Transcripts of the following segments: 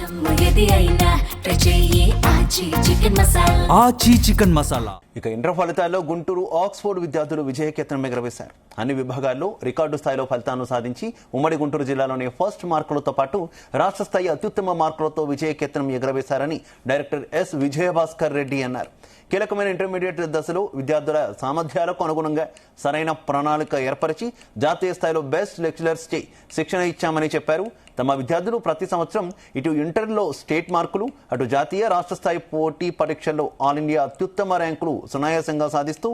ఆచి చికెన్ మసాలా. ఇక ఇంటర్ ఫలితాల్లో గుంటూరు ఆక్స్ఫోర్డ్ విద్యార్థులు విజయకేతనం ఎగురవేశారు. అన్ని విభాగాల్లో రికార్డు స్థాయిలో ఫలితాలను సాధించి ఉమ్మడి గుంటూరు జిల్లాలోని ఫస్ట్ మార్కులతో పాటు రాష్ట్ర స్థాయి అత్యుత్తమ మార్కులతో విజయకేతనం ఎగురవేశారని డైరెక్టర్ ఎస్ విజయభాస్కర్ రెడ్డి అన్నారు. కీలకమైన ఇంటర్మీడియట్ దశలో విద్యార్థుల సామర్థ్యాలకు అనుగుణంగా సరైన ప్రణాళిక ఏర్పరిచి జాతీయ స్థాయిలో బెస్ట్ లెక్చరర్స్ కి శిక్షణ ఇచ్చామని చెప్పారు. తమ విద్యార్థులు ప్రతి సంవత్సరం ఇటు ఇంటర్లో స్టేట్ మార్కులు, అటు జాతీయ రాష్ట్ర స్థాయి పోటీ పరీక్షల్లో ఆల్ ఇండియా అత్యుత్తమ ర్యాంకులు సునాయాసంగా సాధిస్తూ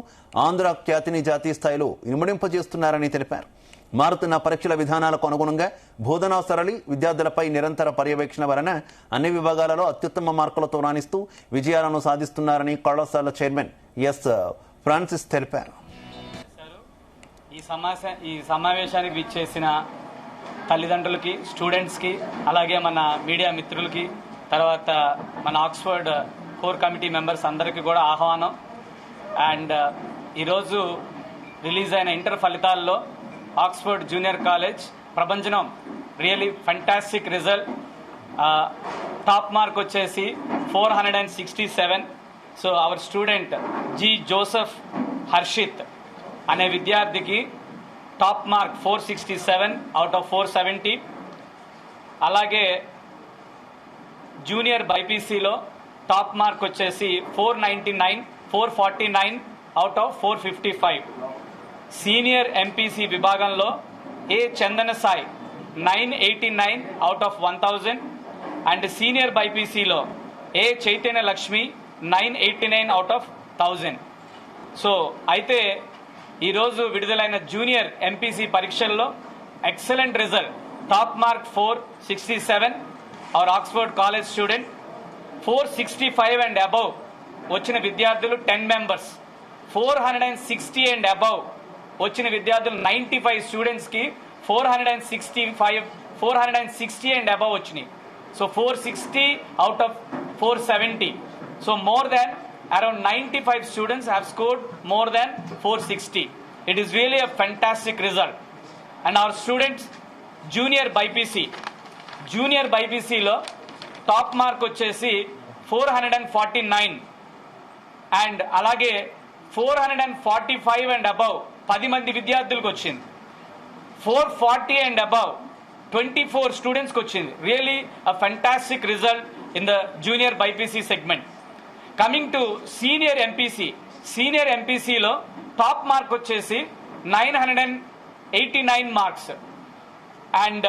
ఆంధ్ర ఖ్యాతిని జాతీయ స్థాయిలో ఇనుమడింపజేస్తున్నారని తెలిపారు. మారుతున్న పరీక్షల విధానాలకు అనుగుణంగా బోధనా సరళి, విద్యార్థులపై నిరంతర పర్యవేక్షణ వలన అన్ని విభాగాలలో అత్యుత్తమ మార్కులతో రాణిస్తూ విజయాలను సాధిస్తున్నారని కళాశాల చైర్మన్ ఎస్ ఫ్రాన్సిస్ తెలిపారు. ఈ సమావేశానికి విచ్చేసిన తల్లిదండ్రులకి, స్టూడెంట్స్కి, అలాగే మన మీడియా మిత్రులకి, తర్వాత మన ఆక్స్ఫర్డ్ కోర్ కమిటీ మెంబర్స్ అందరికీ కూడా ఆహ్వానం. అండ్ ఈరోజు రిలీజ్ అయిన ఇంటర్ ఫలితాల్లో ఆక్స్ఫర్డ్ జూనియర్ కాలేజ్ ప్రభంజనం really fantastic result. Top mark వచ్చేసి 467. So our student G Joseph Harshit అనే విద్యార్థికి టాప్ మార్క్ 467 అవుట్ ఆఫ్ 470. అలాగే జూనియర్ బైపీసీలో టాప్ మార్క్ వచ్చేసి 449 అవుట్ ఆఫ్ 455. సీనియర్ ఎంపీసీ విభాగంలో A Chandana Sai 989 out of 1000 and senior బైపీసీలో A Chaitanya Lakshmi 989 out of 1000. So అయితే ఈరోజు విడుదలైన జూనియర్ ఎంపీసీ పరీక్షల్లో excellent result. Top mark 467 our Oxford college student. 465 and above వచ్చిన విద్యార్థులు 10 మెంబర్స్. 460 అండ్ అబవ్ వచ్చిన విద్యార్థులు 95 స్టూడెంట్స్కి 460 అండ్ అబవ్ వచ్చినాయి. So 460 out of 470. So more than around 95 students have scored more than 460. It is really a fantastic result. And our students junior BIPC lo top mark వచ్చేసి 449 and అలాగే 445 and above 10 మంది విద్యార్థులకు వచ్చింది. 440 and above 24 students కి వచ్చింది. Really a fantastic result in the junior BIPC segment. Coming to senior ఎంపీసీలో top mark వచ్చేసి 989 marks and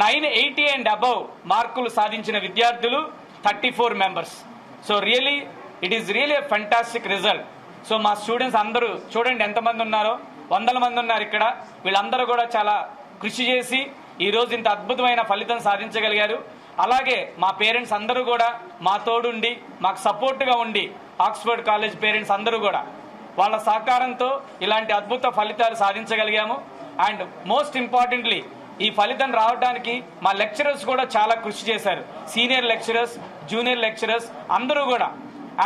980 and above మార్కులు సాధించిన విద్యార్థులు 34 members. So really it is really a fantastic result. So మా students అందరూ చూడండి ఎంతమంది ఉన్నారో, 100 మంది ఉన్నారు ఇక్కడ. వీళ్ళందరూ కూడా చాలా కృషి చేసి ఈరోజు ఇంత అద్భుతమైన ఫలితం సాధించగలిగారు. అలాగే మా పేరెంట్స్ అందరూ కూడా మా తోడుండి మాకు సపోర్ట్గా ఉండి, ఆక్స్ఫర్డ్ కాలేజ్ పేరెంట్స్ అందరూ కూడా వాళ్ళ సహకారంతో ఇలాంటి అద్భుత ఫలితాలు సాధించగలిగాము. అండ్ మోస్ట్ ఇంపార్టెంట్లీ ఈ ఫలితం రావడానికి మా లెక్చరర్స్ కూడా చాలా కృషి చేశారు. సీనియర్ లెక్చరర్స్, జూనియర్ లెక్చరర్స్ అందరూ కూడా.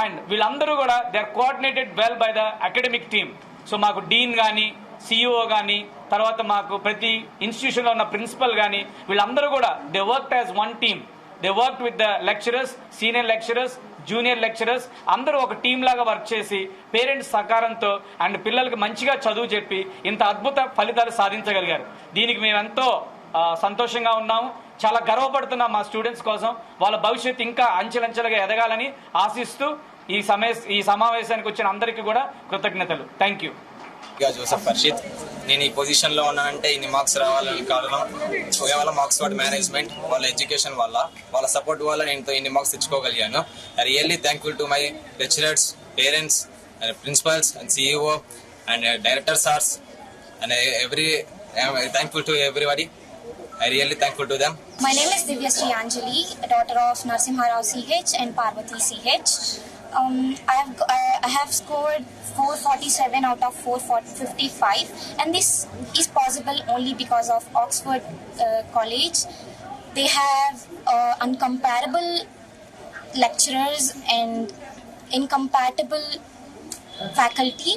అండ్ వీళ్ళందరూ కూడా they are coordinated well by the academic team. So మాకు డీన్ కానీ, సిఇఓ కానీ, తర్వాత మాకు ప్రతి ఇన్స్టిట్యూషన్లో ఉన్న ప్రిన్సిపల్ కానీ వీళ్ళందరూ కూడా they worked as one team. They worked with the lecturers, senior lecturers, junior lecturers అందరూ ఒక టీం లాగా వర్క్ చేసి పేరెంట్స్ సహకారంతో అండ్ పిల్లలకి మంచిగా చదువు చెప్పి ఇంత అద్భుత ఫలితాలు సాధించగలిగారు. దీనికి మేము ఎంతో సంతోషంగా ఉన్నాము, చాలా గర్వపడుతున్నాం మా స్టూడెంట్స్ కోసం. వాళ్ళ భవిష్యత్తు ఇంకా అంచెలంచెలుగా ఎదగాలని ఆశిస్తూ ఈ సమావేశానికి వచ్చిన అందరికీ కూడా కృతజ్ఞతలు. Thank you. జోసెఫ్ హర్షిత్. నేను ఈ పొజిషన్లో ఉన్నానంటే ఇన్ని మార్క్స్ రావాలని కారణం కేవలం ఆక్స్ఫర్డ్ మేనేజ్మెంట్ వాళ్ళ ఎడ్యుకేషన్ వల్ల, వాళ్ళ సపోర్ట్ వల్ల నేను ఇన్ని మార్క్స్ తెచ్చుకోగలిగాను. I really thankful to my lecturers, parents, principals and CEO and director sirs and thankful to everybody. I really thankful to them. My name is Divya Sri Anjali, daughter of Narsimha Rao CH and Parvati CH. I have scored 447 out of 455, and this is possible only because of Oxford College. They have uncomparable lecturers and incompatible faculty.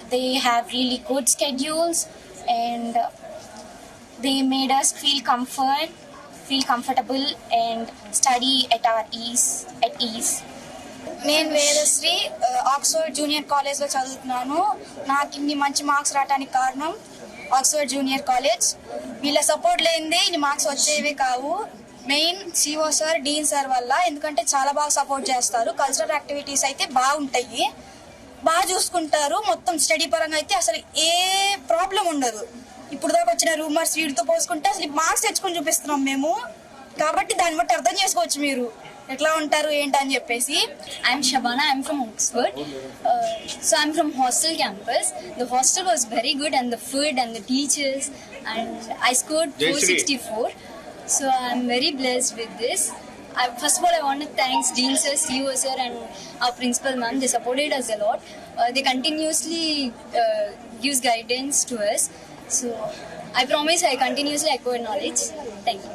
They have really good schedules, and they made us feel feel comfortable and study at ease. నేను Vedasri Oxford junior కాలేజ్లో చదువుతున్నాను. నాకు ఇన్ని మంచి marks రావడానికి కారణం Oxford junior college. వీళ్ళ support లేనిదే ఇన్ని మార్క్స్ వచ్చేవి కావు. Main CEO sir, dean sir వల్ల. ఎందుకంటే చాలా బాగా సపోర్ట్ చేస్తారు. కల్చరల్ యాక్టివిటీస్ అయితే బాగుంటాయి, బాగా చూసుకుంటారు. మొత్తం స్టడీ పరంగా అయితే అసలు ఏ ప్రాబ్లం ఉండదు. ఇప్పుడు దాకా వచ్చిన రూమర్స్ వీటితో పోసుకుంటే అసలు మార్క్స్ తెచ్చుకొని చూపిస్తున్నాం మేము. కాబట్టి దాన్ని బట్టి అర్థం చేసుకోవచ్చు మీరు ఎట్లా ఉంటారు ఏంటని చెప్పేసి. I'm Shabana. I'm from Oxford. So I'm from hostel campus. The hostel was very good, and the food and the teachers, and I scored 464. So I'm very blessed with this. First of all, I want to thank Dean sir, CEO sir, and our principal ma'am. They supported us a lot. They continuously gives guidance to us. So I promise I continuously acquire knowledge. Thank you.